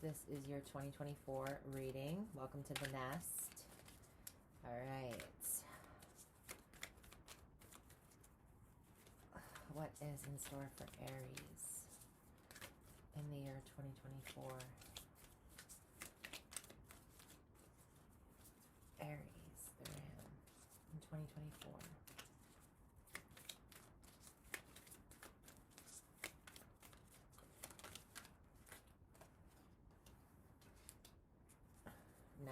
this is your 2024 reading. Welcome to the nest. All right. What is in store for Aries in the year 2024? Aries, there I am, in 2024. Nice.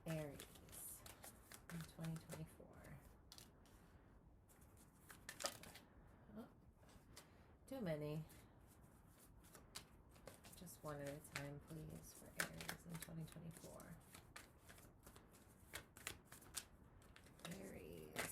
Aries in 2024. Oh, too many. Just one at a time, please, for Aries in 2024. Aries.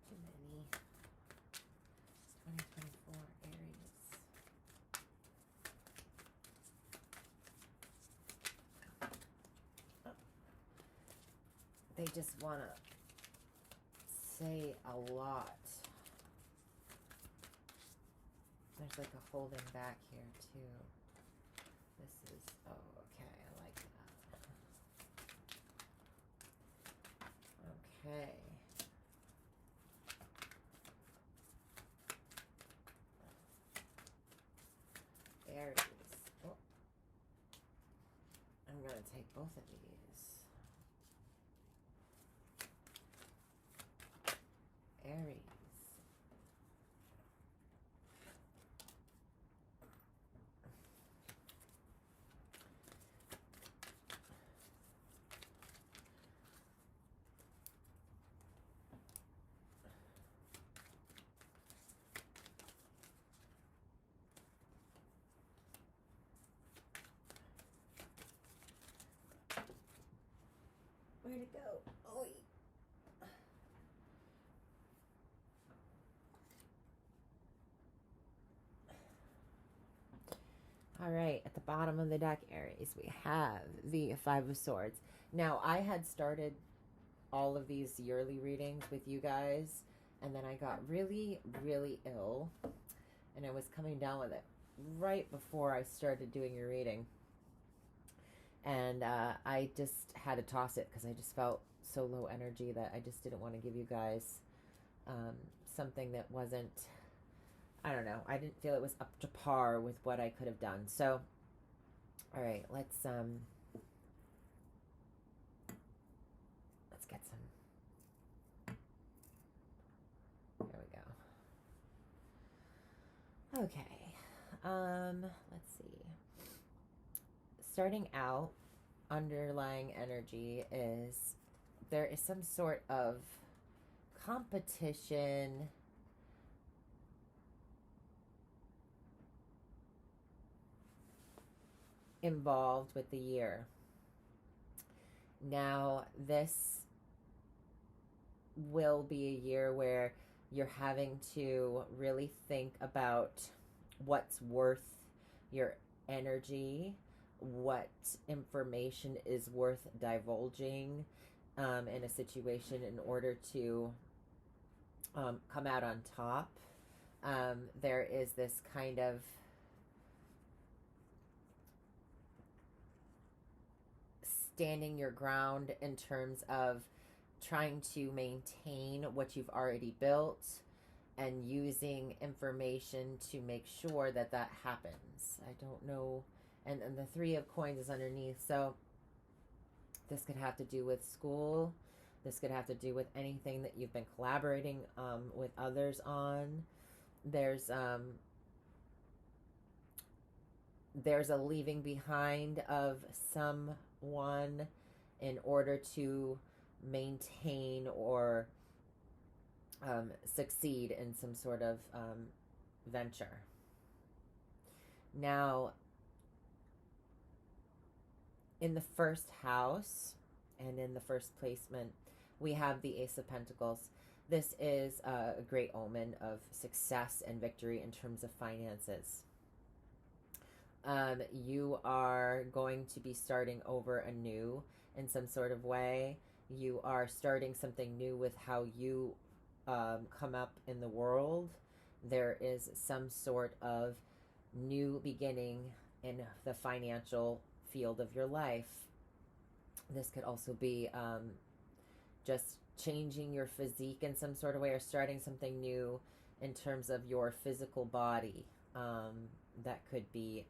Too many. 2024 Aries. Oh. They just want to say a lot. There's like a holding back here too. This is, oh, okay, I like that. Okay. Aries. Oh. I'm going to take both of these. Aries. Where to go? Oh, all right, at the bottom of the deck, Aries, we have the Five of Swords. Now, I had started all of these yearly readings with you guys, and then I got really, really ill, and I was coming down with it right before I started doing your reading. And I just had to toss it because I just felt so low energy that I just didn't want to give you guys something that wasn't, I don't know, I didn't feel it was up to par with what I could have done. So, all right, let's get some. There we go. Okay. Let's see. Starting out, underlying energy is there is some sort of competition involved with the year. Now, this will be a year where you're having to really think about what's worth your energy, what information is worth divulging in a situation in order to come out on top. There is this kind of standing your ground in terms of trying to maintain what you've already built and using information to make sure that that happens. I don't know. And the Three of Coins is underneath. So this could have to do with school. This could have to do with anything that you've been collaborating with others on. There's there's a leaving behind of someone in order to maintain or succeed in some sort of venture. Now, in the first house and in the first placement, we have the Ace of Pentacles. This is a great omen of success and victory in terms of finances. You are going to be starting over anew in some sort of way. You are starting something new with how you come up in the world. There is some sort of new beginning in the financial field of your life. This could also be just changing your physique in some sort of way, or starting something new in terms of your physical body. That could be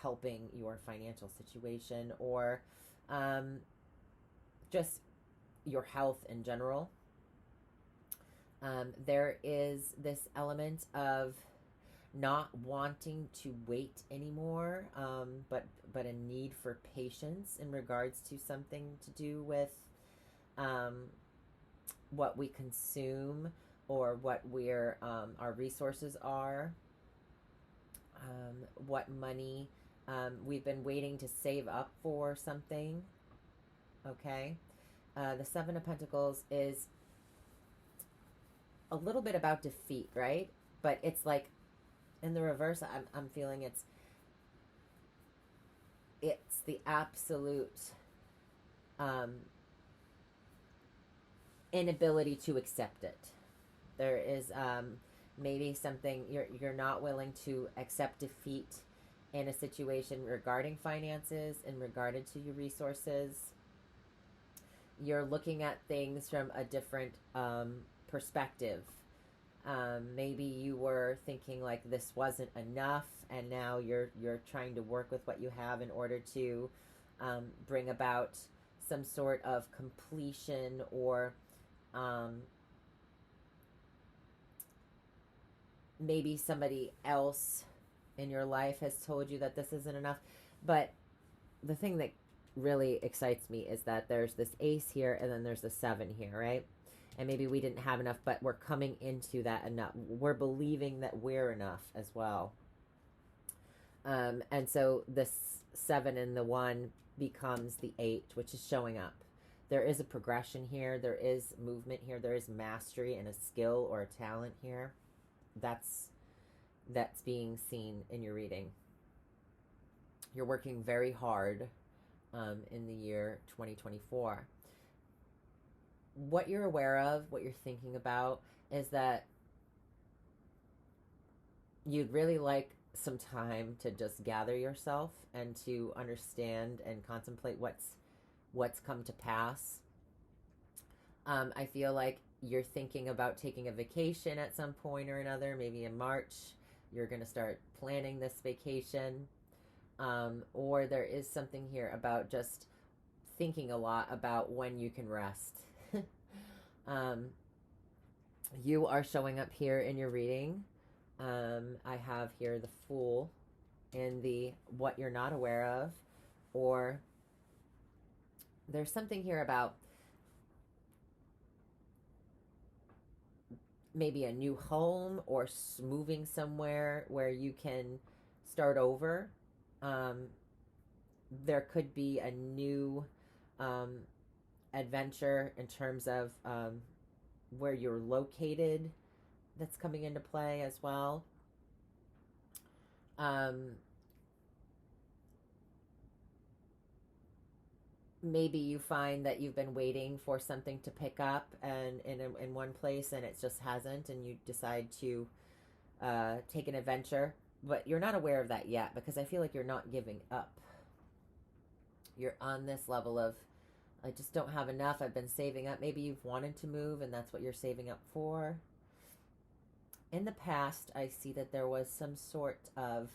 helping your financial situation, or just your health in general. There is this element of not wanting to wait anymore, but a need for patience in regards to something to do with what we consume, or what our resources are, what money we've been waiting to save up for something. Okay, the Seven of Pentacles is a little bit about defeat, right? But it's like in the reverse, I'm feeling it's the absolute inability to accept it. There is maybe something you're not willing to accept defeat in a situation regarding finances and regarded to your resources. You're looking at things from a different perspective. Maybe you were thinking like this wasn't enough, and now you're trying to work with what you have in order to bring about some sort of completion, or maybe somebody else in your life has told you that this isn't enough. But the thing that really excites me is that there's this ace here, and then there's the 7 here, right? And maybe we didn't have enough, but we're coming into that enough. We're believing that we're enough as well. And so this 7 and the 1 becomes the 8, which is showing up. There is a progression here. There is movement here. There is mastery and a skill or a talent here. That's being seen in your reading. You're working very hard in the year 2024. What you're aware of, what you're thinking about, is that you'd really like some time to just gather yourself and to understand and contemplate what's come to pass. I feel like you're thinking about taking a vacation at some point or another. Maybe in March you're going to start planning this vacation, or there is something here about just thinking a lot about when you can rest. You are showing up here in your reading. I have here the Fool and the what you're not aware of, or there's something here about maybe a new home, or moving somewhere where you can start over. There could be a new adventure in terms of where you're located that's coming into play as well. Maybe you find that you've been waiting for something to pick up and in one place, and it just hasn't, and you decide to take an adventure, but you're not aware of that yet, because I feel like you're not giving up. You're on this level of, I just don't have enough. I've been saving up. Maybe you've wanted to move, and that's what you're saving up for. In the past, I see that there was some sort of,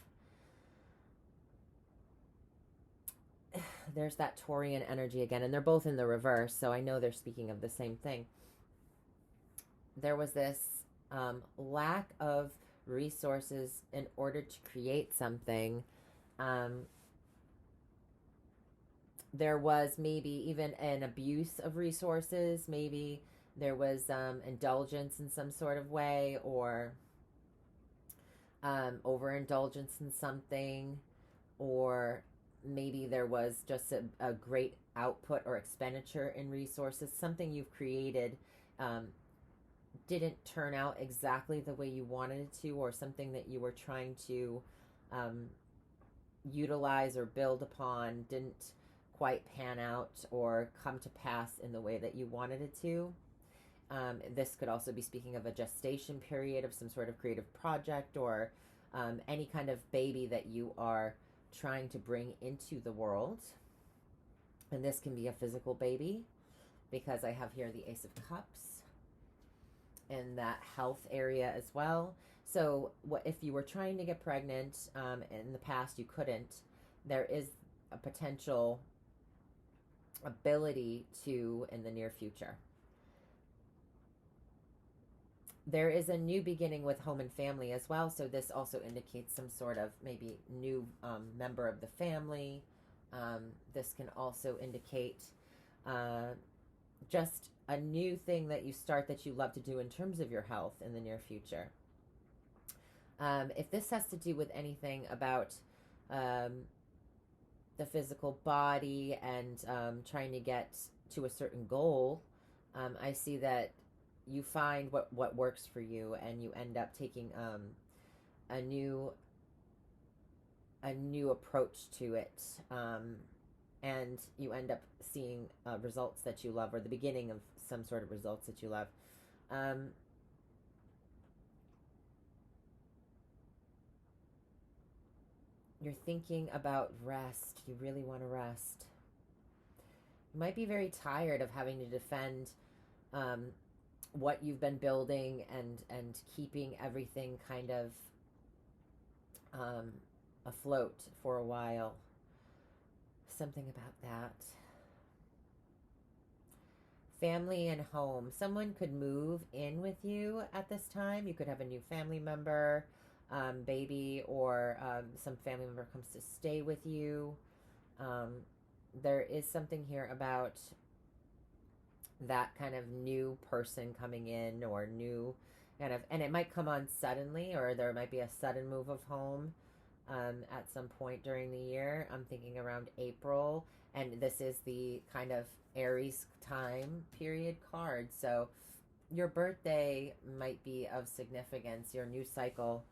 there's that Taurian energy again, and they're both in the reverse, so I know they're speaking of the same thing. There was this lack of resources in order to create something, Um, there was maybe even an abuse of resources. Maybe there was indulgence in some sort of way, or overindulgence in something, or maybe there was just a great output or expenditure in resources. Something you've created um, didn't turn out exactly the way you wanted it to, or something that you were trying to um, utilize or build upon didn't quite pan out or come to pass in the way that you wanted it to. This could also be speaking of a gestation period of some sort of creative project, or any kind of baby that you are trying to bring into the world. And this can be a physical baby, because I have here the Ace of Cups in that health area as well. So, what if you were trying to get pregnant in the past, you couldn't? There is a potential ability to in the near future. There is a new beginning with home and family as well. So this also indicates some sort of maybe new member of the family. This can also indicate uh, just a new thing that you start that you love to do in terms of your health in the near future. If this has to do with anything about um, the physical body and trying to get to a certain goal, I see that you find what works for you, and you end up taking a new a new approach to it, and you end up seeing results that you love, or the beginning of some sort of results that you love. Um, you're thinking about rest. You really want to rest. You might be very tired of having to defend um, what you've been building, and keeping everything kind of um, afloat for a while. Something about that. Family and home. Someone could move in with you at this time. You could have a new family member, baby, or some family member comes to stay with you. Um, there is something here about that kind of new person coming in, or new kind of, and it might come on suddenly, or there might be a sudden move of home at some point during the year. I'm thinking around April, and this is the kind of Aries time period card. So your birthday might be of significance. Your new cycle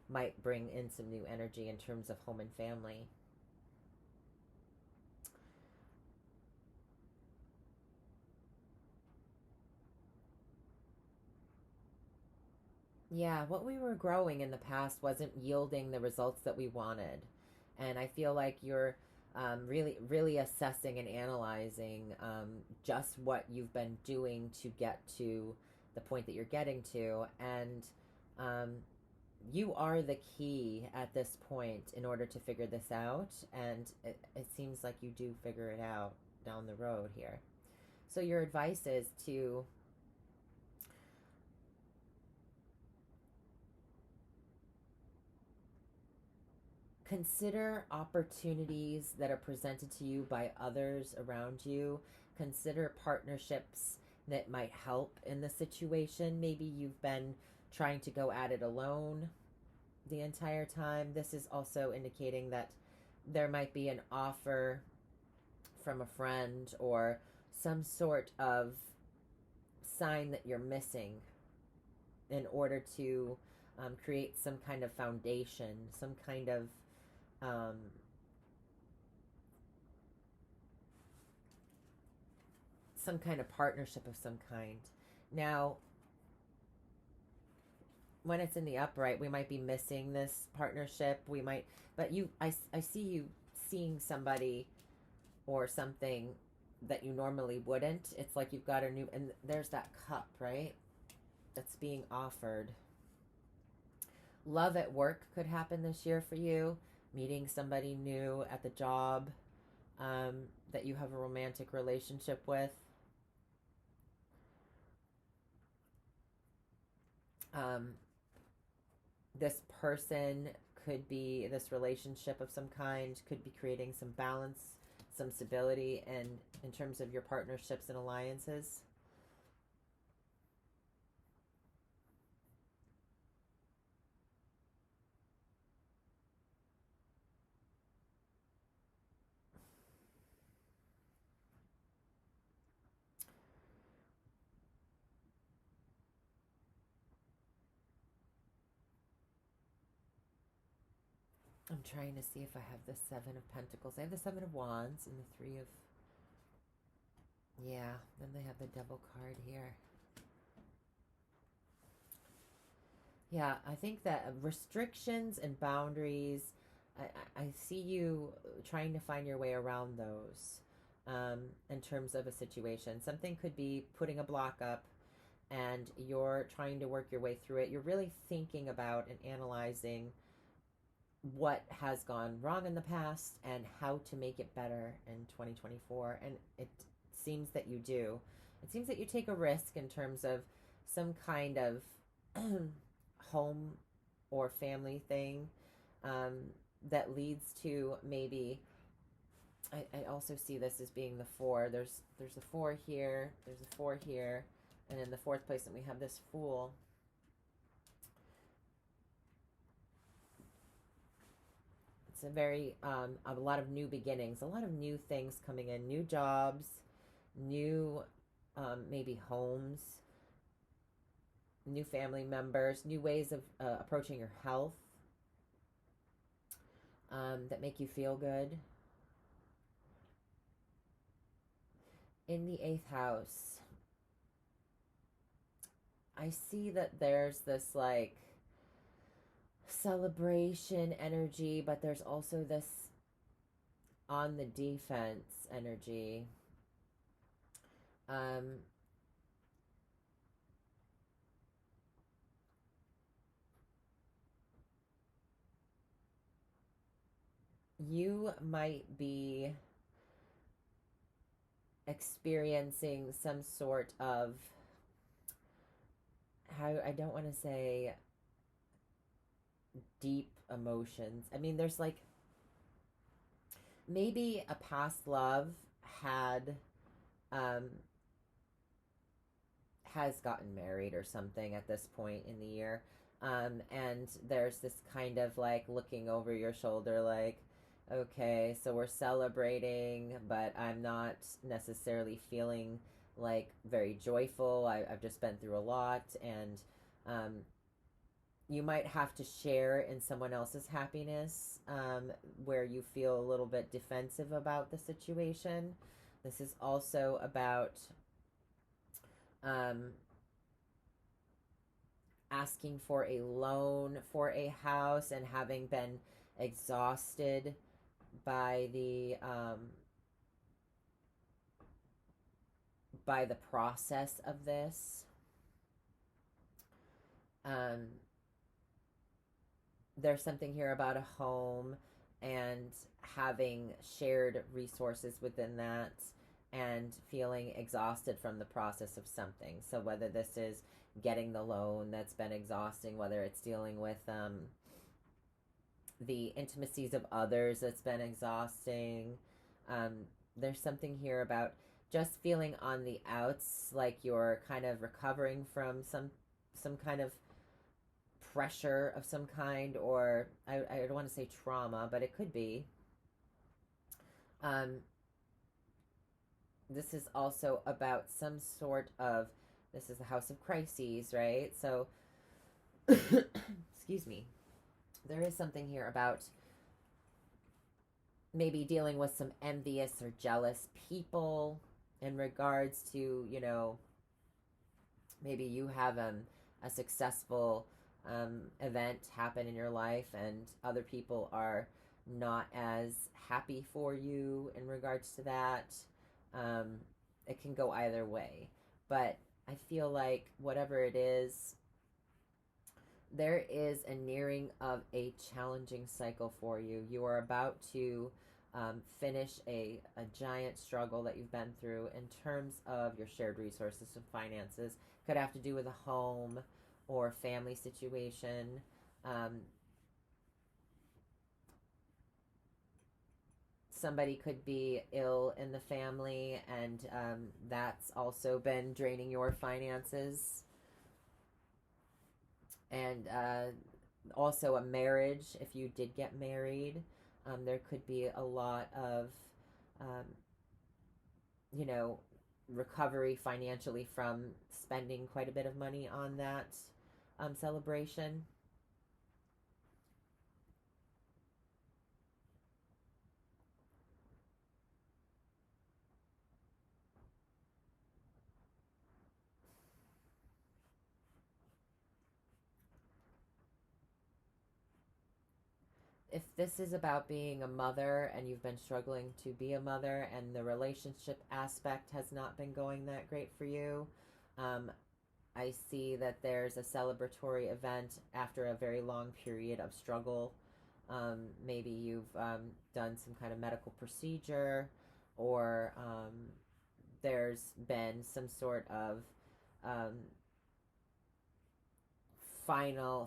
might bring in some new energy in terms of home and family. Yeah, what we were growing in the past wasn't yielding the results that we wanted. And I feel like you're really, really assessing and analyzing just what you've been doing to get to the point that you're getting to. And um, you are the key at this point in order to figure this out. And it seems like you do figure it out down the road here. So, your advice is to consider opportunities that are presented to you by others around you. Consider partnerships that might help in the situation. Maybe you've been trying to go at it alone the entire time. This is also indicating that there might be an offer from a friend, or some sort of sign that you're missing in order to create some kind of foundation, some kind of um, partnership of some kind. Now, when it's in the upright, we might be missing this partnership. We might, but I see you seeing somebody or something that you normally wouldn't. It's like you've got a new, and there's that cup, right? That's being offered. Love at work could happen this year for you. Meeting somebody new at the job that you have a romantic relationship with. Um, this person could be this relationship of some kind, could be creating some balance, some stability, and in terms of your partnerships and alliances. I'm trying to see if I have the Seven of Pentacles. I have the Seven of Wands and the Three of... Yeah, then they have the Devil card here. Yeah, I think that restrictions and boundaries, I see you trying to find your way around those in terms of a situation. Something could be putting a block up and you're trying to work your way through it. You're really thinking about and analyzing what has gone wrong in the past and how to make it better in 2024. And it seems that you do. It seems that you take a risk in terms of some kind of home or family thing that leads to maybe... I also see this as being the four. There's a four here, there's a four here, and in the fourth place, and we have this Fool. It's a very, a lot of new beginnings, a lot of new things coming in, new jobs, new, maybe homes, new family members, new ways of approaching your health that make you feel good. In the 8th house, I see that there's this like celebration energy, but there's also this on the defense energy. You might be experiencing some sort of, how, I don't want to say deep emotions. I mean, there's like maybe a past love had has gotten married or something at this point in the year, and there's this kind of like looking over your shoulder like, okay, so we're celebrating, but I'm not necessarily feeling like very joyful. I've just been through a lot, and you might have to share in someone else's happiness, where you feel a little bit defensive about the situation. This is also about asking for a loan for a house and having been exhausted by the process of this. There's something here about a home and having shared resources within that and feeling exhausted from the process of something. So whether this is getting the loan that's been exhausting, whether it's dealing with the intimacies of others that's been exhausting. There's something here about just feeling on the outs, like you're kind of recovering from some kind of pressure of some kind, or I don't want to say trauma, but it could be. This is also about some sort of, this is the House of Crises, right? So, excuse me. There is something here about maybe dealing with some envious or jealous people in regards to, you know, maybe you have a successful event happen in your life and other people are not as happy for you in regards to that. It can go either way, but I feel like whatever it is, there is a nearing of a challenging cycle for you. You are about to finish a giant struggle that you've been through in terms of your shared resources and finances. Could have to do with a home or family situation. somebody could be ill in the family, and that's also been draining your finances. And also a marriage, if you did get married, there could be a lot of, um, you know, recovery financially from spending quite a bit of money on that celebration. If this is about being a mother and you've been struggling to be a mother and the relationship aspect has not been going that great for you, um, I see that there's a celebratory event after a very long period of struggle. Maybe you've done some kind of medical procedure, or there's been some sort of um,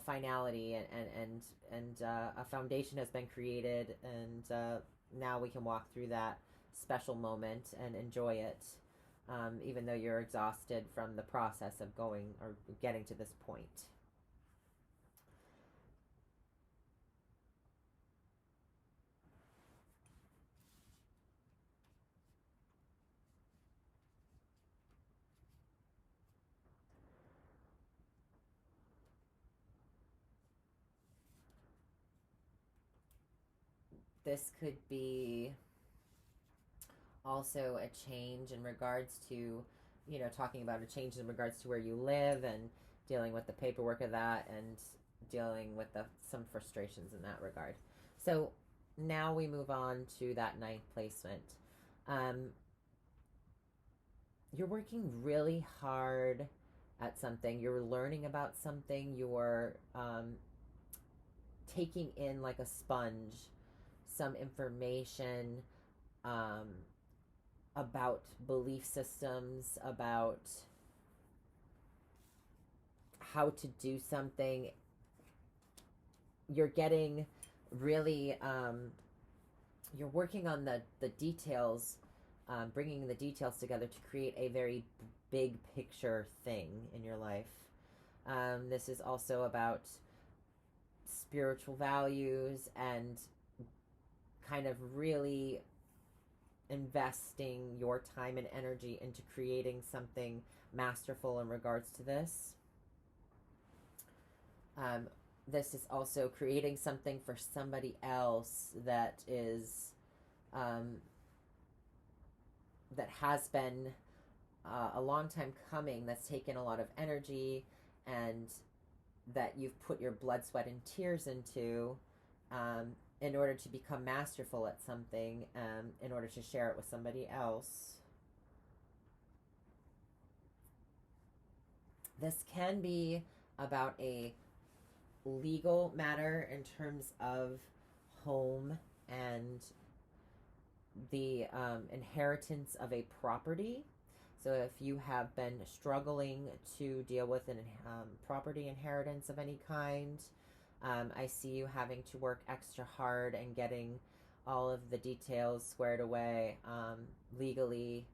finality, and a foundation has been created, and now we can walk through that special moment and enjoy it, even though you're exhausted from the process of going or getting to this point. This could be also a change in regards to, talking about a change in regards to where you live, and dealing with the paperwork of that, and dealing with some frustrations in that regard. So now we move on to that ninth placement. Um, you're working really hard at something. You're learning about something. You're taking in like a sponge some information, um, about belief systems, about how to do something. You're getting really, you're working on the details, bringing the details together to create a very big picture thing in your life. This is also about spiritual values and kind of really investing your time and energy into creating something masterful in regards to this. This is also creating something for somebody else that is, that has been a long time coming, that's taken a lot of energy, and that you've put your blood, sweat, and tears into, in order to become masterful at something, in order to share it with somebody else. This can be about a legal matter in terms of home and the inheritance of a property. So if you have been struggling to deal with an property inheritance of any kind, I see you having to work extra hard and getting all of the details squared away, legally,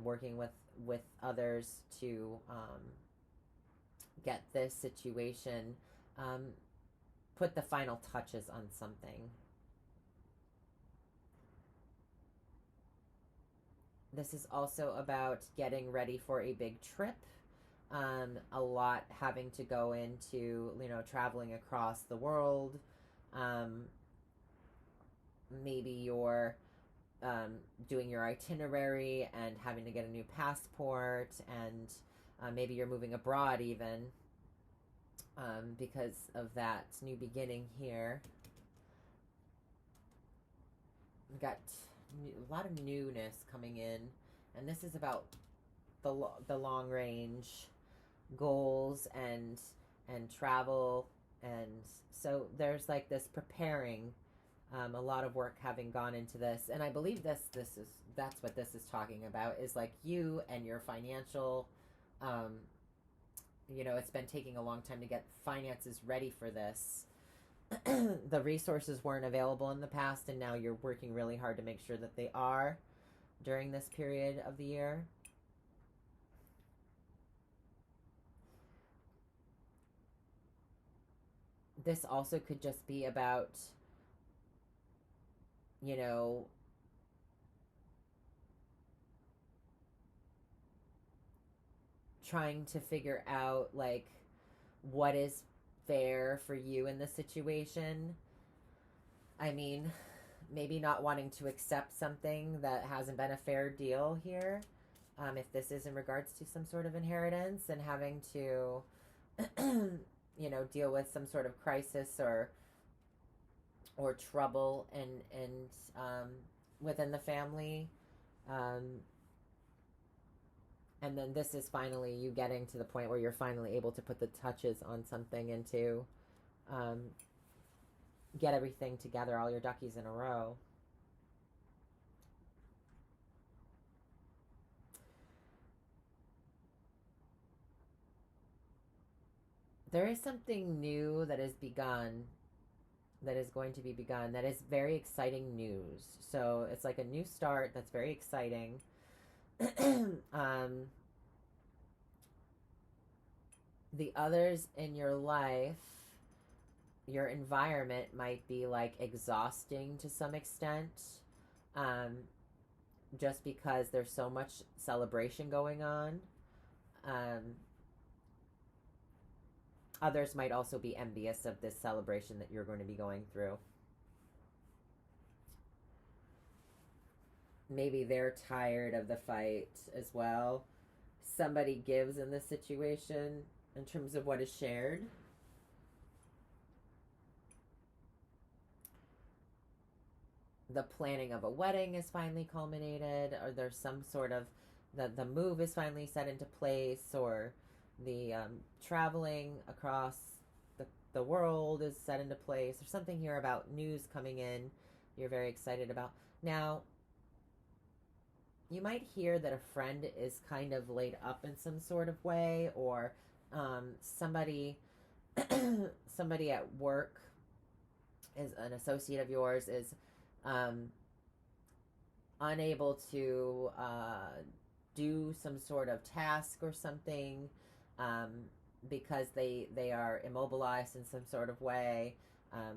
working with others to get this situation, um, put the final touches on something. This is also about getting ready for a big trip. A lot having to go into, traveling across the world. Um, Maybe you're doing your itinerary and having to get a new passport, and maybe you're moving abroad even, because of that new beginning here. We've got a lot of newness coming in, and this is about the long range goals and travel, and so there's like this preparing, a lot of work having gone into this, and I believe that's what this is talking about, is like you and your financial, it's been taking a long time to get finances ready for this, the resources weren't available in the past, and now you're working really hard to make sure that they are during this period of the year. This also could just be about, you know, trying to figure out like what is fair for you in the situation. I mean, maybe not wanting to accept something that hasn't been a fair deal here, if this is in regards to some sort of inheritance, and having to, deal with some sort of crisis or trouble and within the family. Um, and then this is finally you getting to the point where you're finally able to put the touches on something and to um, get everything together, all your duckies in a row. There is something new that is begun, that is going to be begun, that is very exciting news. So it's like a new start that's very exciting. um, the others in your life, your environment might be like exhausting to some extent, um, just because there's so much celebration going on. Um, Others might also be envious of this celebration that you're going to be going through. Maybe they're tired of the fight as well. Somebody gives in this situation in terms of what is shared. The planning of a wedding is finally culminated, or there's some sort of the move is finally set into place, or the traveling across the world is set into place. There's something here about news coming in you're very excited about. Now, you might hear that a friend is kind of laid up in some sort of way, or somebody somebody at work, is an associate of yours, is um, unable to do some sort of task or something, um, because they are immobilized in some sort of way.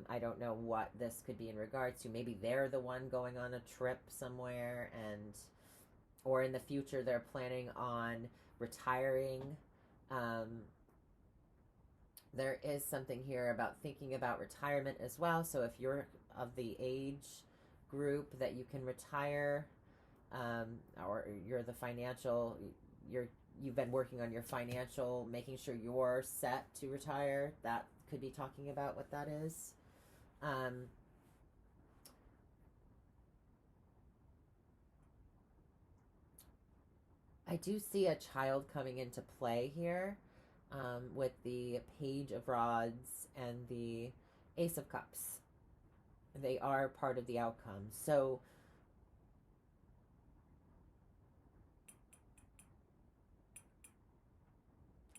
I don't know what this could be in regards to. Maybe they're the one going on a trip somewhere, and or in the future they're planning on retiring. Um, there is something here about thinking about retirement as well. So if you're of the age group that you can retire, or you're the financial, you've been working on your financial, making sure you're set to retire. That could be talking about what that is. I do see a child coming into play here, with the Page of Rods and the Ace of Cups. They are part of the outcome. So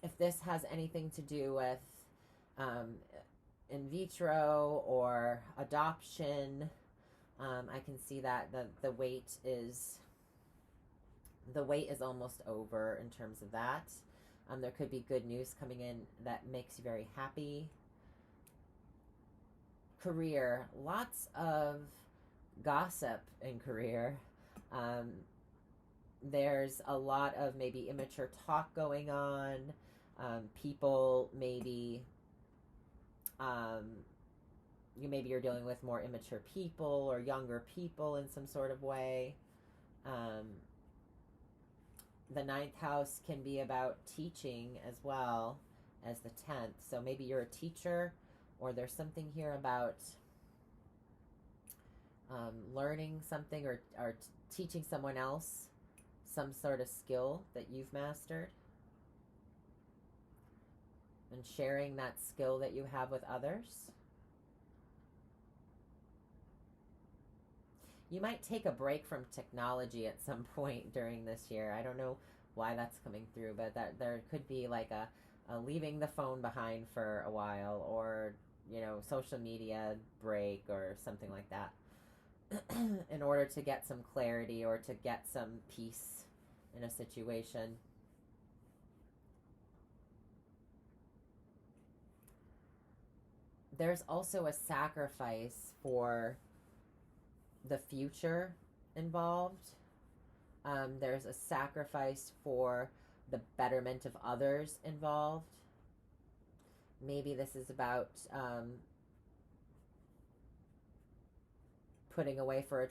if this has anything to do with um, in vitro or adoption, I can see that the wait is almost over in terms of that. There could be good news coming in that makes you very happy. Career, lots of gossip in career. Um, there's a lot of maybe immature talk going on. People maybe, um, you're dealing with more immature people or younger people in some sort of way. Um, the ninth house can be about teaching as well as the 10th. So maybe you're a teacher, or there's something here about learning something, or teaching someone else some sort of skill that you've mastered, and sharing that skill that you have with others. You might take a break from technology at some point during this year. I don't know why that's coming through, but that there could be like a leaving the phone behind for a while, or social media break or something like that in order to get some clarity or to get some peace in a situation. There's also a sacrifice for the future involved. There's a sacrifice for the betterment of others involved. Maybe this is about putting away for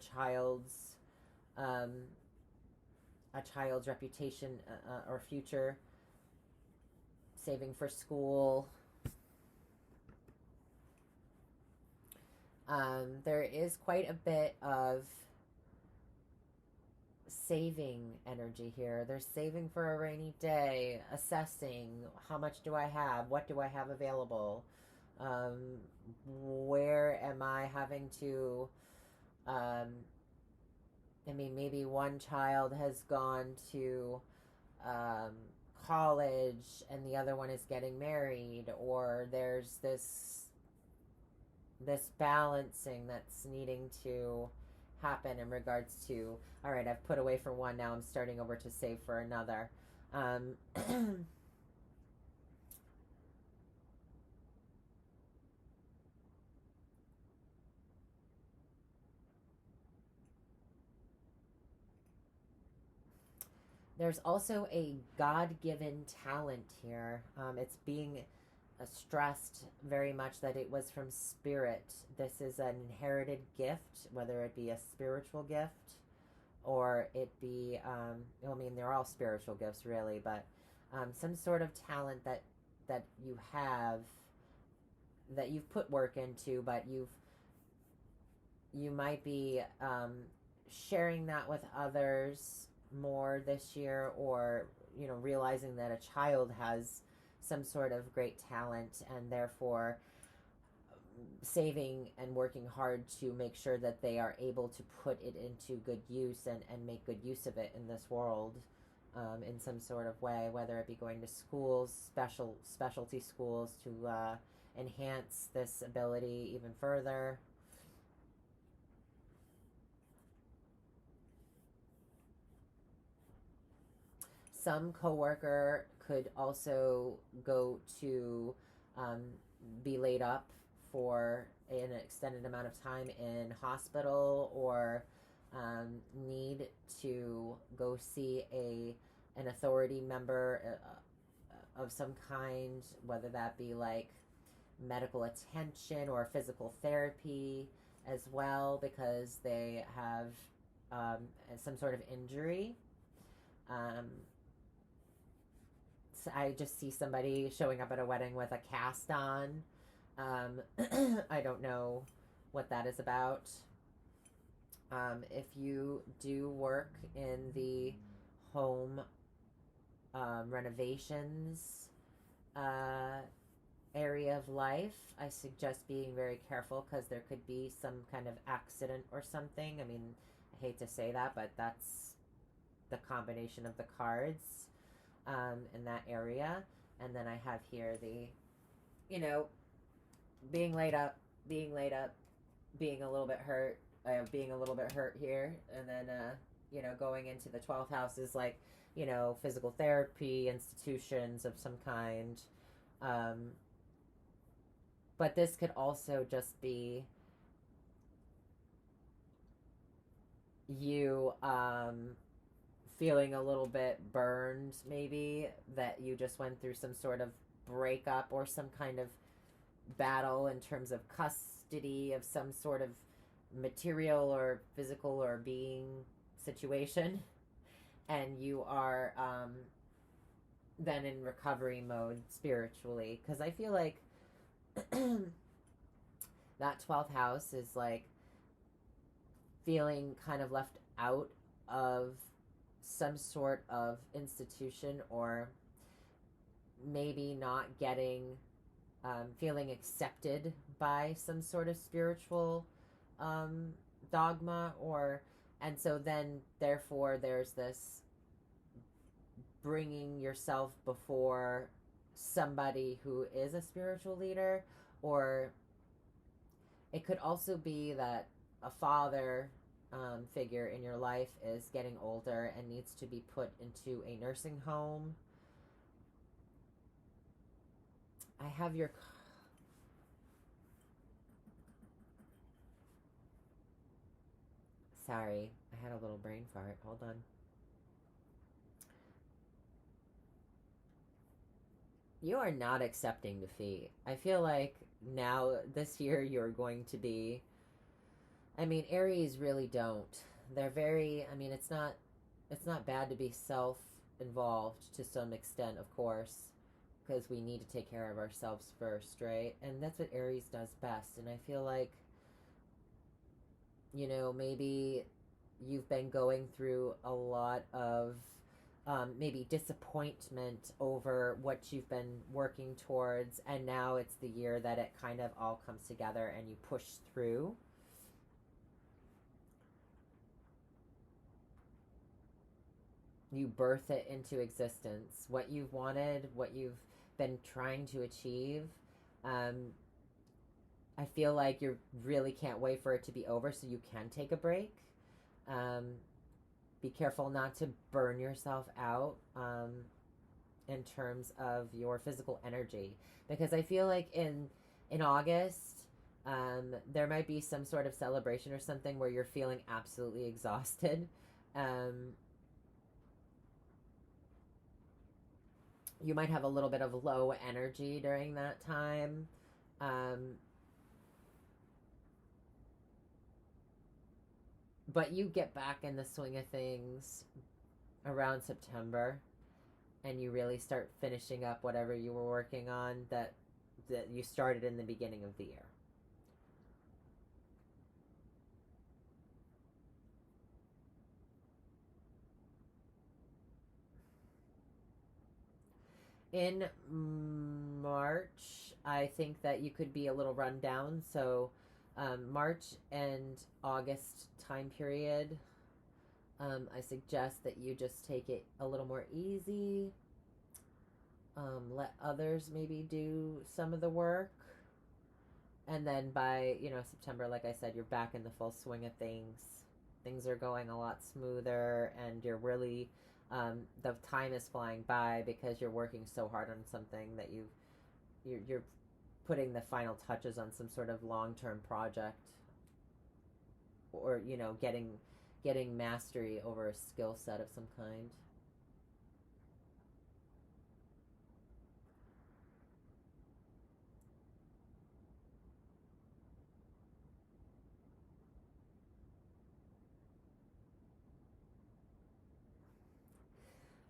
um, a child's reputation or future, saving for school. There is quite a bit of saving energy here. There's saving for a rainy day, assessing how much do I have, what do I have available, where am I having to, maybe one child has gone to um, college and the other one is getting married, or there's this balancing that's needing to happen in regards to, all right, I've put away for one, now I'm starting over to save for another. There's also a God-given talent here. It's being stressed very much that it was from spirit. This is an inherited gift, whether it be a spiritual gift or it be, they're all spiritual gifts really, but some sort of talent that you have, that you've put work into, but you might be sharing that with others more this year, or realizing that a child has some sort of great talent, and therefore saving and working hard to make sure that they are able to put it into good use and make good use of it in this world, in some sort of way, whether it be going to schools, specialty schools, to enhance this ability even further. Some coworker could also go to um, be laid up for an extended amount of time in hospital, or need to go see an authority member of some kind, whether that be like medical attention or physical therapy as well, because they have some sort of injury. Um, I just see somebody showing up at a wedding with a cast on. I don't know what that is about. If you do work in the home renovations area of life, I suggest being very careful, because there could be some kind of accident or something. I mean, I hate to say that, but that's the combination of the cards in that area. And then I have here the, being laid up, being a little bit hurt, being a little bit hurt here. And then, going into the 12th house is like, physical therapy, institutions of some kind. But this could also just be you feeling a little bit burned, maybe, that you just went through some sort of breakup or some kind of battle in terms of custody of some sort of material or physical or being situation, and you are then in recovery mode spiritually, because I feel like that 12th house is like feeling kind of left out of some sort of institution, or maybe not getting feeling accepted by some sort of spiritual dogma, and so then therefore there's this bringing yourself before somebody who is a spiritual leader, or It could also be that a father figure in your life is getting older and needs to be put into a nursing home. I have your. Sorry, I had a little brain fart. Hold on. You are not accepting defeat. I feel like now, this year, you're going to be. I mean, Aries really don't. They're very. I mean, It's not bad to be self-involved to some extent, of course, because we need to take care of ourselves first, right? And that's what Aries does best. And I feel like, maybe you've been going through a lot of maybe disappointment over what you've been working towards, and now it's the year that it kind of all comes together and you push through. You birth it into existence. What you've wanted, what you've been trying to achieve. Um, I feel like you really can't wait for it to be over so you can take a break. Um, be careful not to burn yourself out in terms of your physical energy, because I feel like in August there might be some sort of celebration or something where you're feeling absolutely exhausted. Um, you might have a little bit of low energy during that time. Um, but you get back in the swing of things around September, and you really start finishing up whatever you were working on that you started in the beginning of the year. In March, I think that you could be a little run down. So, March and August time period, I suggest that you just take it a little more easy. Let others maybe do some of the work. And then by, September, like I said, you're back in the full swing of things. Things are going a lot smoother, and you're really, the time is flying by because you're working so hard on something that you're putting the final touches on some sort of long-term project, or getting mastery over a skill set of some kind.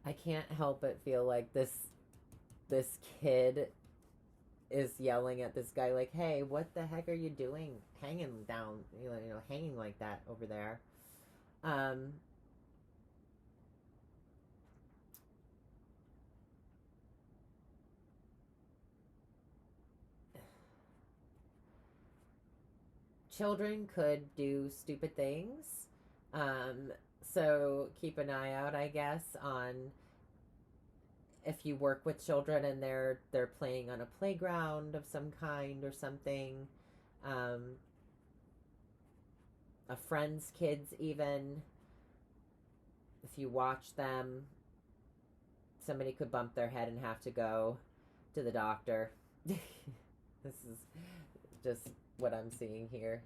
I can't help but feel like this kid is yelling at this guy like, "Hey, what the heck are you doing, hanging down, hanging like that over there?" Um, Children could do stupid things, um, so keep an eye out, I guess, on if you work with children and they're playing on a playground of some kind or something. Um, a friend's kids, even if you watch them, somebody could bump their head and have to go to the doctor. This is just what I'm seeing here.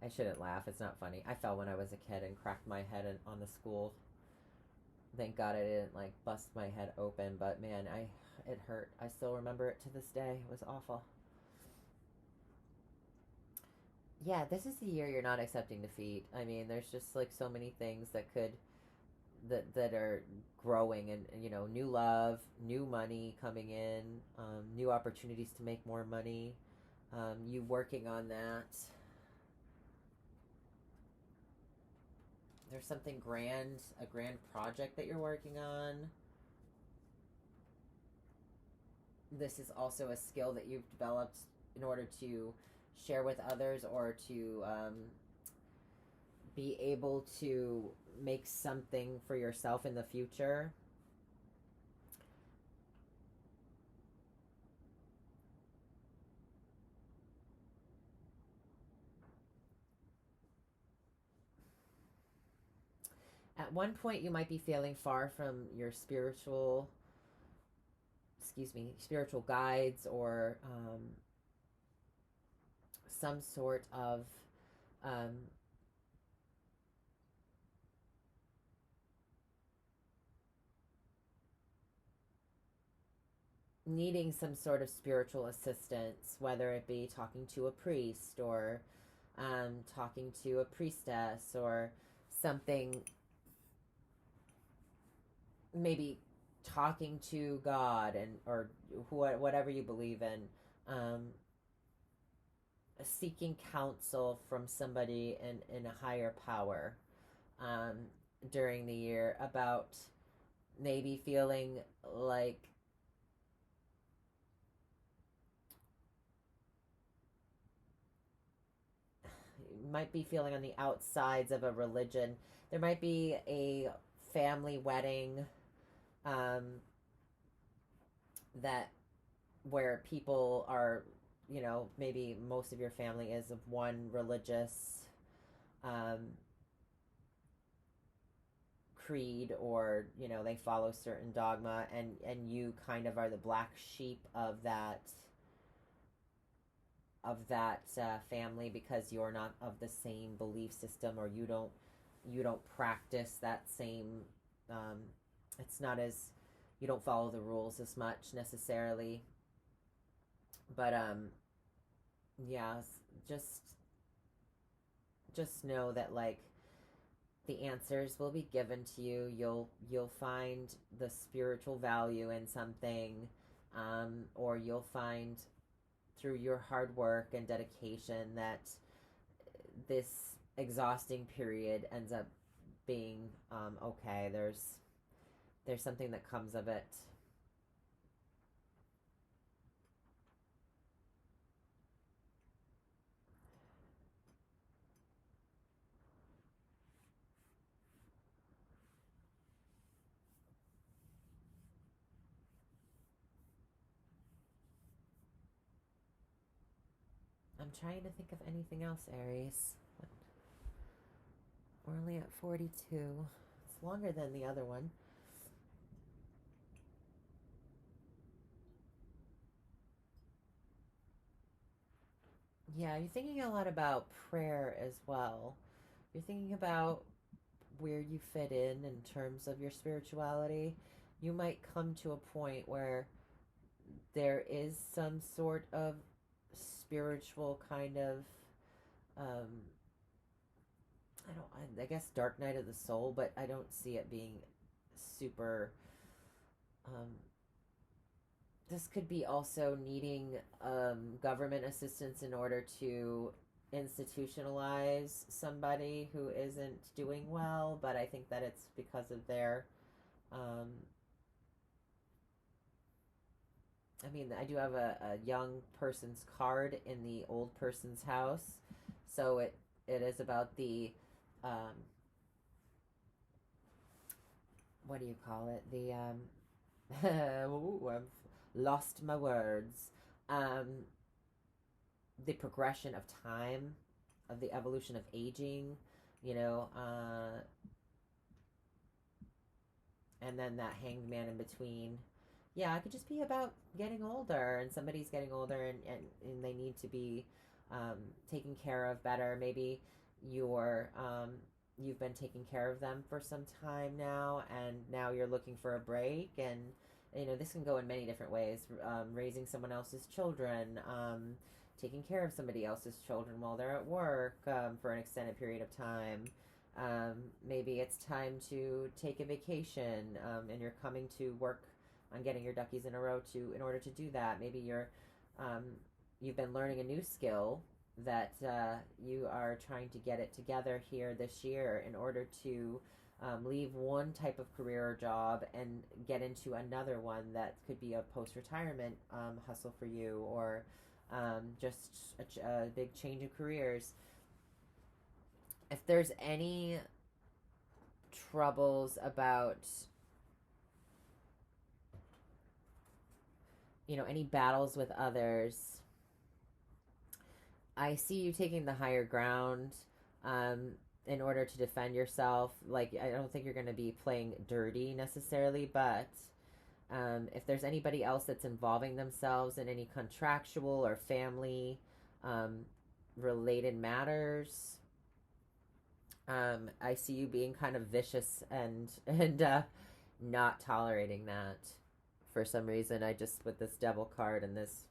I shouldn't laugh. It's not funny. I fell when I was a kid and cracked my head on the school. Thank God I didn't like bust my head open, but man, I it hurt. I still remember it to this day. It was awful. Yeah, this is the year you're not accepting defeat. I mean, there's just like so many things that are growing, and new love, new money coming in, new opportunities to make more money. You working on that. There's something grand, a grand project that you're working on. This is also a skill that you've developed in order to share with others, or to be able to make something for yourself in the future. At one point, you might be feeling far from your spiritual guides, or some sort of um, needing some sort of spiritual assistance, whether it be talking to a priest, or talking to a priestess, or something, maybe talking to God, and or whatever you believe in, um, seeking counsel from somebody in a higher power, um, during the year, about maybe feeling like you might be feeling on the outsides of a religion. There might be a family wedding, um, that where people are, maybe most of your family is of one religious um, creed, or they follow certain dogma, and you kind of are the black sheep of that family, because you're not of the same belief system, or you don't practice that same, um, it's not as, you don't follow the rules as much necessarily. But yeah, just know that, like, the answers will be given to you. You'll find the spiritual value in something, or you'll find through your hard work and dedication that this exhausting period ends up being, okay. There's something that comes of it. I'm trying to think of anything else, Aries. We're only at 42. It's longer than the other one. Yeah, you're thinking a lot about prayer as well. You're thinking about where you fit in terms of your spirituality. You might come to a point where there is some sort of spiritual kind of, um, I guess, dark night of the soul, but I don't see it being super. Um, this could be also needing government assistance in order to institutionalize somebody who isn't doing well, but I think that it's because of their. Um, I mean, I do have a young person's card in the old person's house, so it is about the, um, what do you call it? Ooh, I've lost my words. Um, the progression of time, of the evolution of aging, you know, uh, and then that hanged man in between. Yeah, it could just be about getting older, and somebody's getting older, and they need to be, taken care of better. Maybe you've been taking care of them for some time now, and now you're looking for a break. And this can go in many different ways. Raising someone else's children, taking care of somebody else's children while they're at work, for an extended period of time. Maybe it's time to take a vacation, and you're coming to work on getting your duckies in a row in order to do that. Maybe um, you've been learning a new skill that, you are trying to get it together here this year in order to, leave one type of career or job and get into another one that could be a post-retirement, hustle for you, or just a big change of careers. If there's any troubles about, any battles with others, I see you taking the higher ground um, in order to defend yourself. Like, I don't think you're going to be playing dirty necessarily, but if there's anybody else that's involving themselves in any contractual or family um, related matters, I see you being kind of vicious and not tolerating that for some reason. I just, with this devil card and this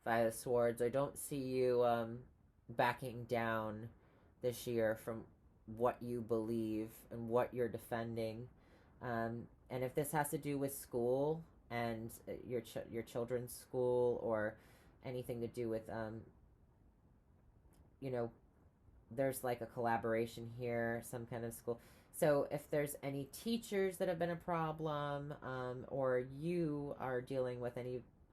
Five of Swords, I don't see you backing down this year from what you believe and what you're defending. And if this has to do with school and your children's school, or anything to do with you know there's like a collaboration here, some kind of school. So if there's any teachers that have been a problem, or you are dealing with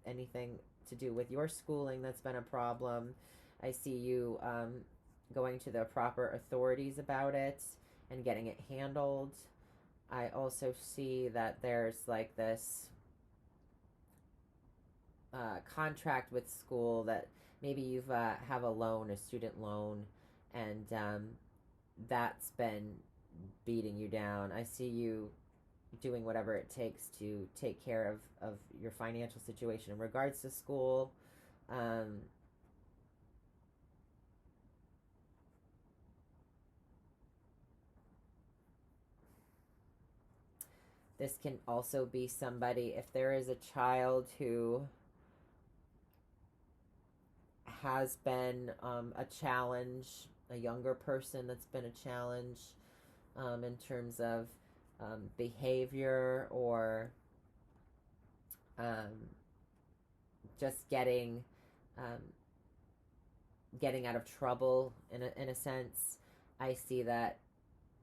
anything to do with your schooling that's been a problem, I see you going to the proper authorities about it and getting it handled. I also see that there's like this contract with school that maybe you've have a loan, a student loan, and that's been beating you down. I see you doing whatever it takes to take care of your financial situation in regards to school. Um, this can also be somebody, if there is a child who has been a challenge, a younger person that's been a challenge in terms of behavior, or um, just um, getting out of trouble in a sense. I see that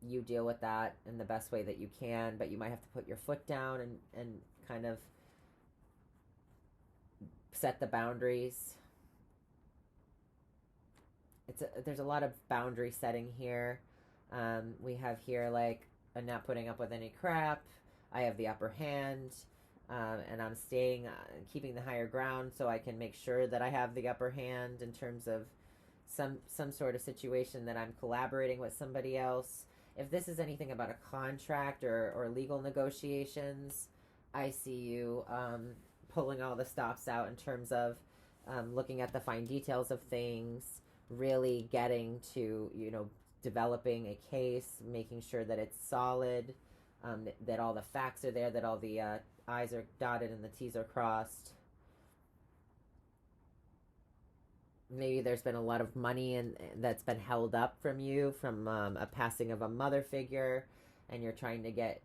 you deal with that in the best way that you can, but you might have to put your foot down and kind of set the boundaries. There's a lot of boundary setting here. We have here like, I'm not putting up with any crap. I have the upper hand, and I'm staying, keeping the higher ground, so I can make sure that I have the upper hand in terms of some sort of situation that I'm collaborating with somebody else. If this is anything about a contract or legal negotiations, I see you pulling all the stops out in terms of looking at the fine details of things, really getting to, developing a case, making sure that it's solid, that all the facts are there, that all the I's are dotted and the T's are crossed. Maybe there's been a lot of money that's been held up from you from a passing of a mother figure, and you're trying to get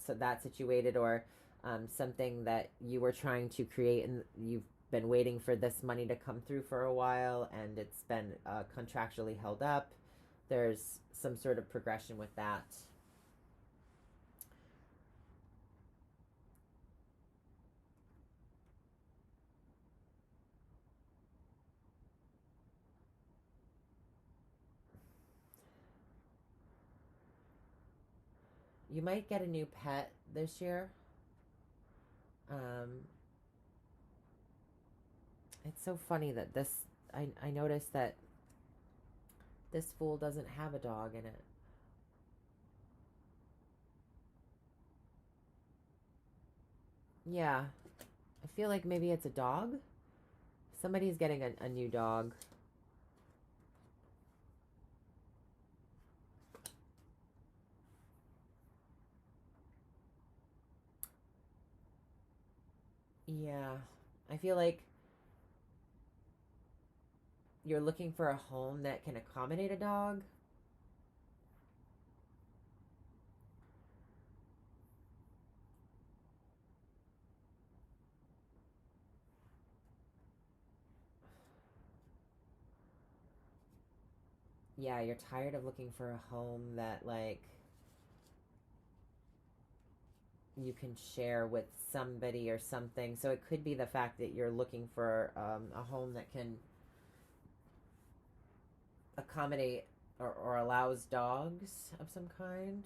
so that situated, or something that you were trying to create and you've been waiting for this money to come through for a while, and it's been contractually held up. There's some sort of progression with that. You might get a new pet this year. Um, it's so funny that I noticed that this fool doesn't have a dog in it. Yeah, I feel like maybe it's a dog. Somebody's getting a new dog. Yeah, I feel like you're looking for a home that can accommodate a dog. Yeah, you're tired of looking for a home that, like, you can share with somebody or something. So it could be the fact that you're looking for a home that can accommodate or allows dogs of some kind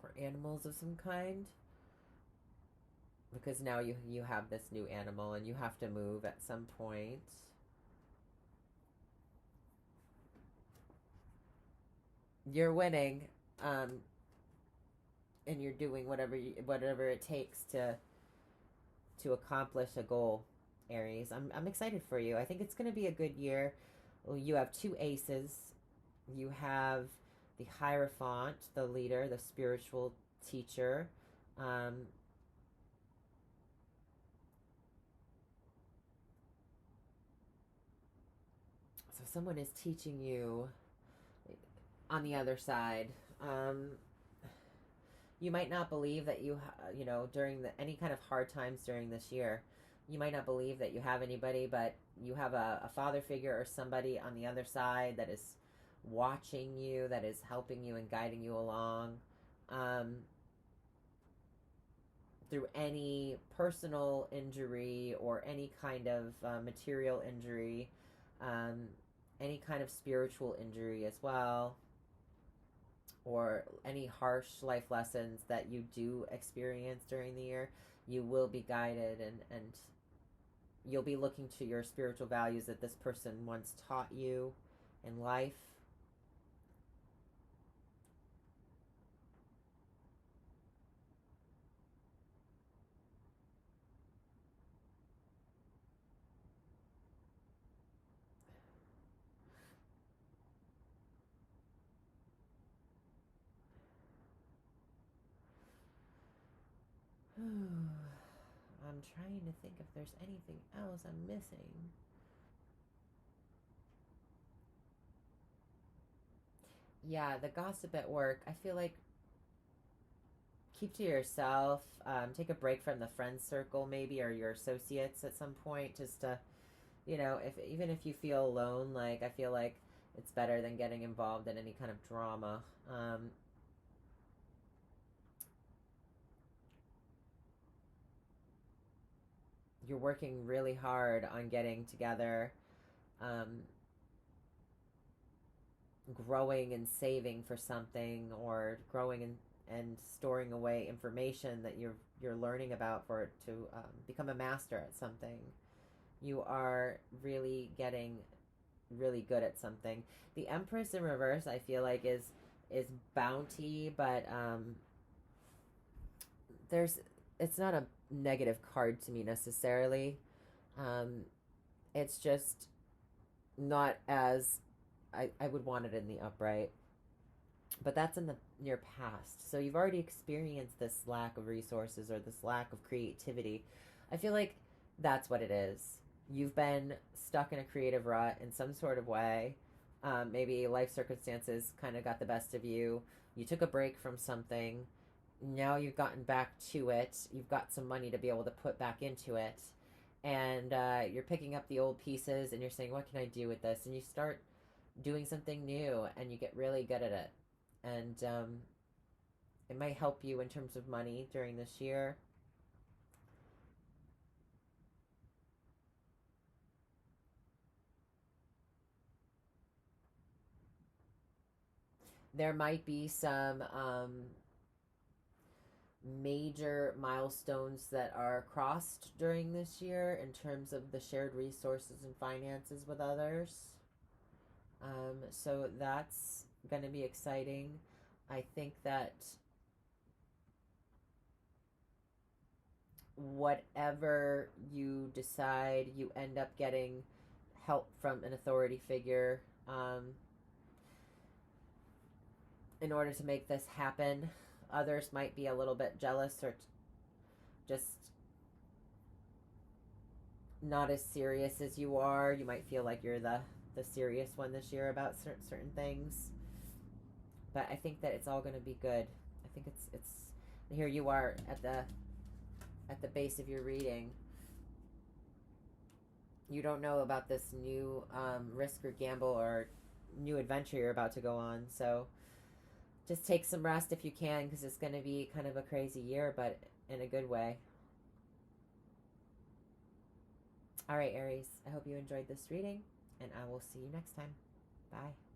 or animals of some kind, because now you have this new animal and you have to move at some point. You're winning, and you're doing whatever it takes to accomplish a goal, Aries. I'm excited for you. I think it's going to be a good year. Well, you have two aces. You have the Hierophant, the leader, the spiritual teacher. Um, so someone is teaching you on the other side. Um, you might not believe that during any kind of hard times during this year, you might not believe that you have anybody, but you have a father figure or somebody on the other side that is watching you, that is helping you and guiding you along, um, through any personal injury or any kind of material injury, um, any kind of spiritual injury as well, or any harsh life lessons that you do experience during the year. You will be guided, and you'll be looking to your spiritual values that this person once taught you in life. I'm trying to think if there's anything else I'm missing. Yeah, the gossip at work. I feel like keep to yourself. Take a break from the friend circle, maybe, or your associates at some point, just to, if even if you feel alone, like I feel like it's better than getting involved in any kind of drama. You're working really hard on getting together, um, growing and saving for something, or growing and storing away information that you're learning about for it to become a master at something. You are really getting really good at something. The Empress in reverse, I feel like is bounty, but there's it's not a negative card to me necessarily. Um, it's just not as I would want it in the upright. But that's in the near past. So you've already experienced this lack of resources or this lack of creativity. I feel like that's what it is. You've been stuck in a creative rut in some sort of way. Maybe life circumstances kind of got the best of you. You took a break from something. Now you've gotten back to it. You've got some money to be able to put back into it. And you're picking up the old pieces and you're saying, what can I do with this? And you start doing something new and you get really good at it. And it might help you in terms of money during this year. There might be some major milestones that are crossed during this year in terms of the shared resources and finances with others. So that's going to be exciting. I think that whatever you decide, you end up getting help from an authority figure, in order to make this happen. Others might be a little bit jealous or just not as serious as you are. You might feel like you're the serious one this year about certain things. But I think that it's all going to be good. I think it's here you are at the base of your reading. You don't know about this new risk or gamble or new adventure you're about to go on. So just take some rest if you can, because it's going to be kind of a crazy year, but in a good way. All right, Aries, I hope you enjoyed this reading, and I will see you next time. Bye.